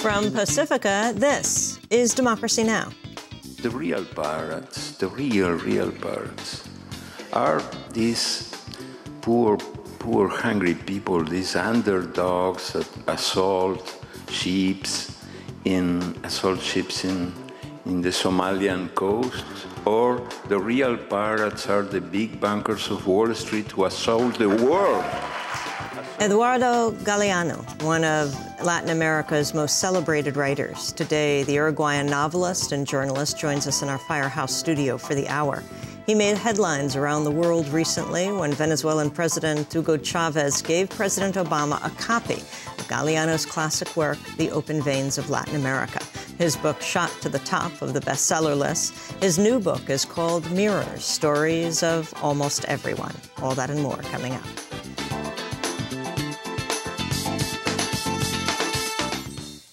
From Pacifica, this is Democracy Now! The real pirates, the real pirates, are these poor, hungry people, these underdogs that assault ships in the Somalian coast, or the real pirates are the big bankers of Wall Street who assault the world. Eduardo Galeano, one of Latin America's most celebrated writers. Today, the Uruguayan novelist and journalist joins us in our Firehouse studio for the hour. He made headlines around the world recently when Venezuelan President Hugo Chavez gave President Obama a copy of Galeano's classic work, The Open Veins of Latin America. His book shot to the top of the bestseller list. His new book is called Mirrors, Stories of Almost Everyone. All that and more coming up.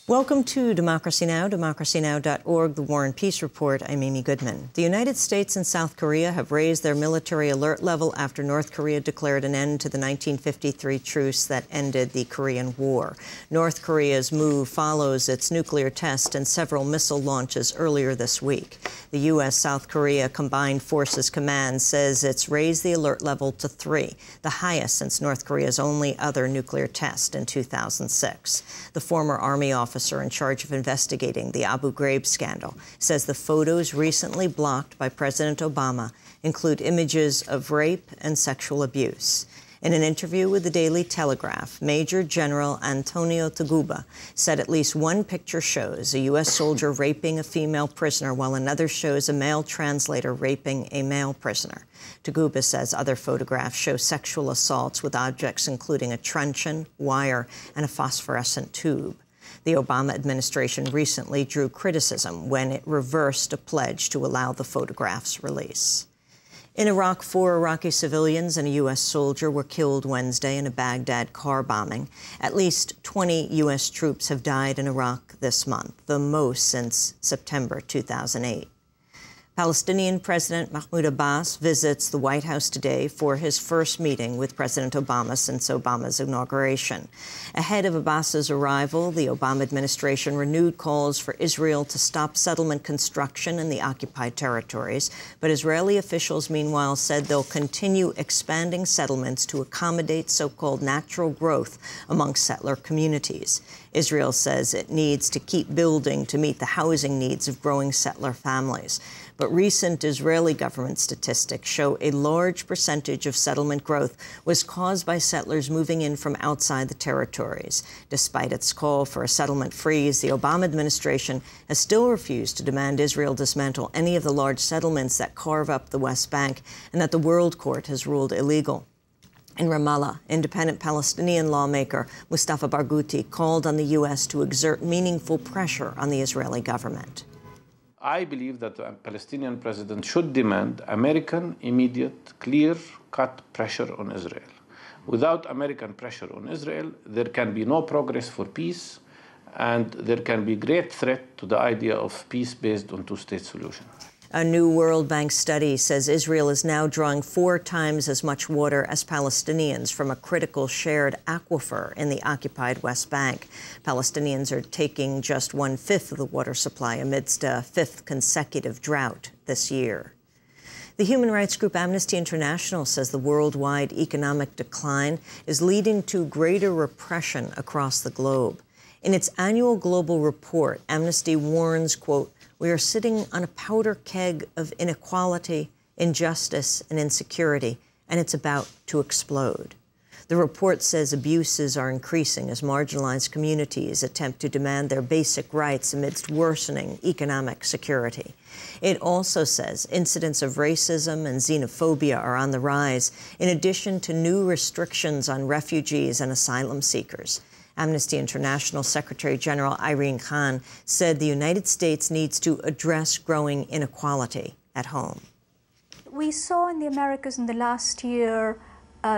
Welcome to Democracy Now!, democracynow.org, The War and Peace Report. I'm Amy Goodman. The United States and South Korea have raised their military alert level after North Korea declared an end to the 1953 truce that ended the Korean War. North Korea's move follows its nuclear test and several missile launches earlier this week. The U.S.-South Korea Combined Forces Command says it's raised the alert level to 3, the highest since North Korea's only other nuclear test in 2006. The former Army officer in charge of investigating the Abu Ghraib scandal says the photos recently blocked by President Obama include images of rape and sexual abuse. In an interview with the Daily Telegraph, Major General Antonio Taguba said at least one picture shows a U.S. soldier raping a female prisoner while another shows a male translator raping a male prisoner. Taguba says other photographs show sexual assaults with objects including a truncheon, wire, and a phosphorescent tube. The Obama administration recently drew criticism when it reversed a pledge to allow the photograph's release. In Iraq, 4 Iraqi civilians and a U.S. soldier were killed Wednesday in a Baghdad car bombing. At least 20 U.S. troops have died in Iraq this month, the most since September 2008. Palestinian President Mahmoud Abbas visits the White House today for his first meeting with President Obama since Obama's inauguration. Ahead of Abbas's arrival, the Obama administration renewed calls for Israel to stop settlement construction in the occupied territories, but Israeli officials meanwhile said they'll continue expanding settlements to accommodate so-called natural growth among settler communities. Israel says it needs to keep building to meet the housing needs of growing settler families. But recent Israeli government statistics show a large percentage of settlement growth was caused by settlers moving in from outside the territories. Despite its call for a settlement freeze, the Obama administration has still refused to demand Israel dismantle any of the large settlements that carve up the West Bank and that the World Court has ruled illegal. In Ramallah, independent Palestinian lawmaker Mustafa Barghouti called on the U.S. to exert meaningful pressure on the Israeli government. I believe that the Palestinian president should demand American, immediate, clear-cut pressure on Israel. Without American pressure on Israel, there can be no progress for peace, and there can be great threat to the idea of peace based on two-state solution. A new World Bank study says Israel is now drawing 4 times as much water as Palestinians from a critical shared aquifer in the occupied West Bank. Palestinians are taking just 1/5 of the water supply amidst a 5th consecutive drought this year. The human rights group Amnesty International says the worldwide economic decline is leading to greater repression across the globe. In its annual global report, Amnesty warns, quote, "We are sitting on a powder keg of inequality, injustice, and insecurity, and it's about to explode." The report says abuses are increasing as marginalized communities attempt to demand their basic rights amidst worsening economic security. It also says incidents of racism and xenophobia are on the rise, in addition to new restrictions on refugees and asylum seekers. Amnesty International Secretary General Irene Khan said the United States needs to address growing inequality at home. We saw in the Americas in the last year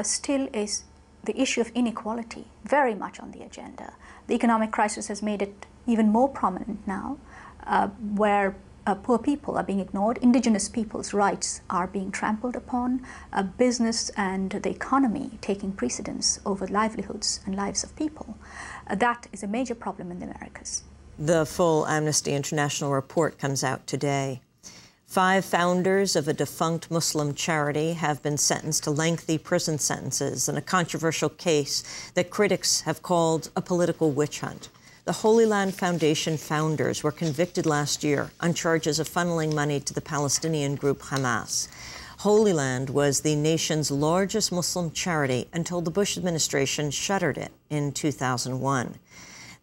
still is the issue of inequality very much on the agenda. The economic crisis has made it even more prominent now, where poor people are being ignored, indigenous people's rights are being trampled upon, business and the economy taking precedence over livelihoods and lives of people. That is a major problem in the Americas. The full Amnesty International report comes out today. 5 founders of a defunct Muslim charity have been sentenced to lengthy prison sentences in a controversial case that critics have called a political witch hunt. The Holy Land Foundation founders were convicted last year on charges of funneling money to the Palestinian group Hamas. Holy Land was the nation's largest Muslim charity until the Bush administration shuttered it in 2001.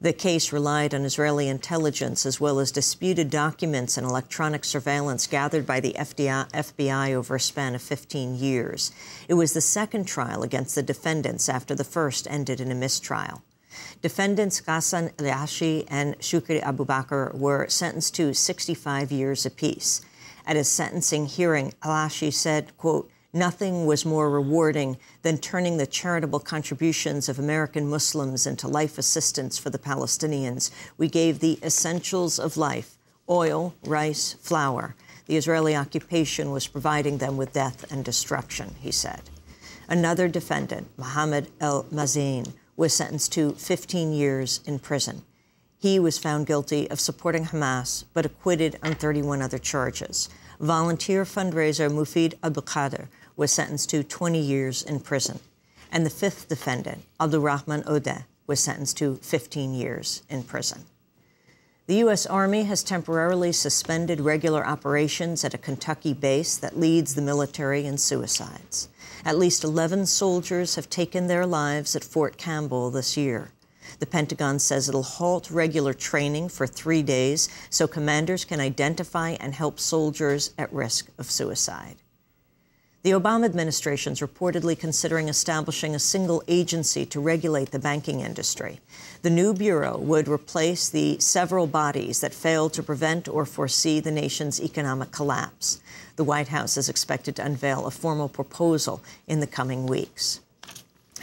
The case relied on Israeli intelligence as well as disputed documents and electronic surveillance gathered by the FBI over a span of 15 years. It was the second trial against the defendants after the first ended in a mistrial. Defendants Ghassan Elashi and Shukri Abu Bakr were sentenced to 65 years apiece. At his sentencing hearing, Elashi said, quote, "Nothing was more rewarding than turning the charitable contributions of American Muslims into life assistance for the Palestinians. We gave the essentials of life, oil, rice, flour. The Israeli occupation was providing them with death and destruction," he said. Another defendant, Mohammed El-Mazain, was sentenced to 15 years in prison. He was found guilty of supporting Hamas, but acquitted on 31 other charges. Volunteer fundraiser Mufid Abdelkader was sentenced to 20 years in prison. And the 5th defendant, Abdulrahman Odeh, was sentenced to 15 years in prison. The U.S. Army has temporarily suspended regular operations at a Kentucky base that leads the military in suicides. At least 11 soldiers have taken their lives at Fort Campbell this year. The Pentagon says it'll halt regular training for 3 days so commanders can identify and help soldiers at risk of suicide. The Obama administration is reportedly considering establishing a single agency to regulate the banking industry. The new bureau would replace the several bodies that failed to prevent or foresee the nation's economic collapse. The White House is expected to unveil a formal proposal in the coming weeks.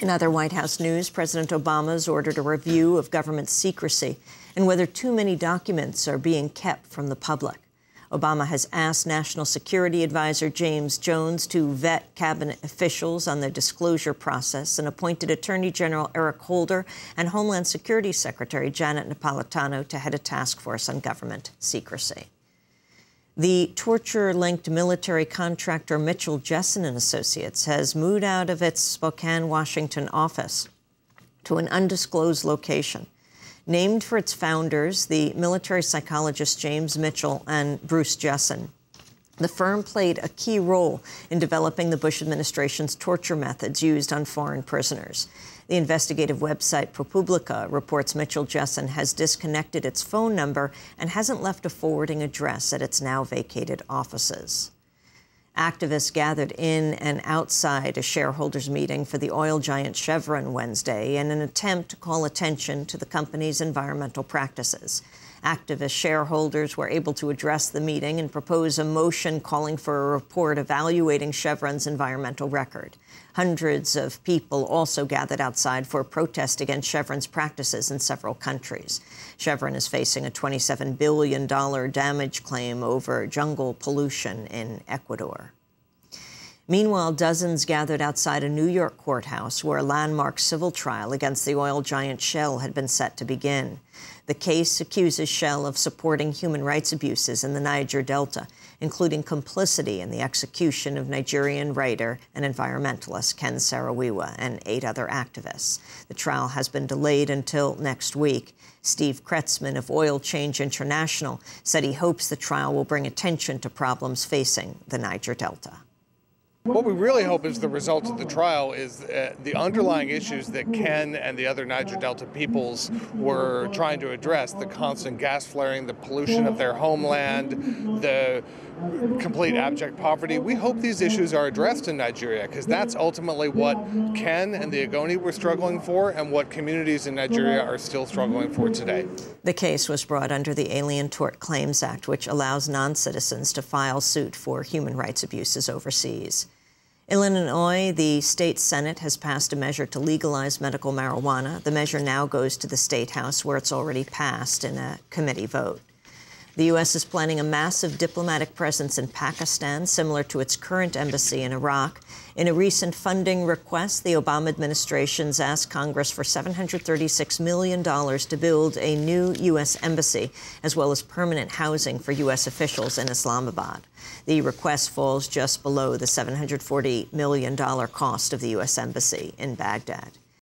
In other White House news, President Obama has ordered a review of government secrecy and whether too many documents are being kept from the public. Obama has asked National Security Advisor James Jones to vet cabinet officials on their disclosure process and appointed Attorney General Eric Holder and Homeland Security Secretary Janet Napolitano to head a task force on government secrecy. The torture-linked military contractor Mitchell Jessen and Associates has moved out of its Spokane, Washington office to an undisclosed location. Named for its founders, the military psychologists James Mitchell and Bruce Jessen, the firm played a key role in developing the Bush administration's torture methods used on foreign prisoners. The investigative website ProPublica reports Mitchell Jessen has disconnected its phone number and hasn't left a forwarding address at its now vacated offices. Activists gathered in and outside a shareholders meeting for the oil giant Chevron Wednesday in an attempt to call attention to the company's environmental practices. Activist shareholders were able to address the meeting and propose a motion calling for a report evaluating Chevron's environmental record. Hundreds of people also gathered outside for a protest against Chevron's practices in several countries. Chevron is facing a $27 billion damage claim over jungle pollution in Ecuador. Meanwhile, dozens gathered outside a New York courthouse where a landmark civil trial against the oil giant Shell had been set to begin. The case accuses Shell of supporting human rights abuses in the Niger Delta, including complicity in the execution of Nigerian writer and environmentalist Ken Saro-Wiwa and 8 other activists. The trial has been delayed until next week. Steve Kretzman of Oil Change International said he hopes the trial will bring attention to problems facing the Niger Delta. What we really hope is the result of the trial is the underlying issues that Ken and the other Niger Delta peoples were trying to address, the constant gas flaring, the pollution of their homeland, the complete abject poverty. We hope these issues are addressed in Nigeria because that's ultimately what Ken and the Ogoni were struggling for and what communities in Nigeria are still struggling for today. The case was brought under the Alien Tort Claims Act, which allows non-citizens to file suit for human rights abuses overseas. In Illinois, the state Senate has passed a measure to legalize medical marijuana. The measure now goes to the State House, where it's already passed in a committee vote. The U.S. is planning a massive diplomatic presence in Pakistan, similar to its current embassy in Iraq. In a recent funding request, the Obama administration's asked Congress for $736 million to build a new U.S. embassy, as well as permanent housing for U.S. officials in Islamabad. The request falls just below the $740 million cost of the U.S. embassy in Baghdad.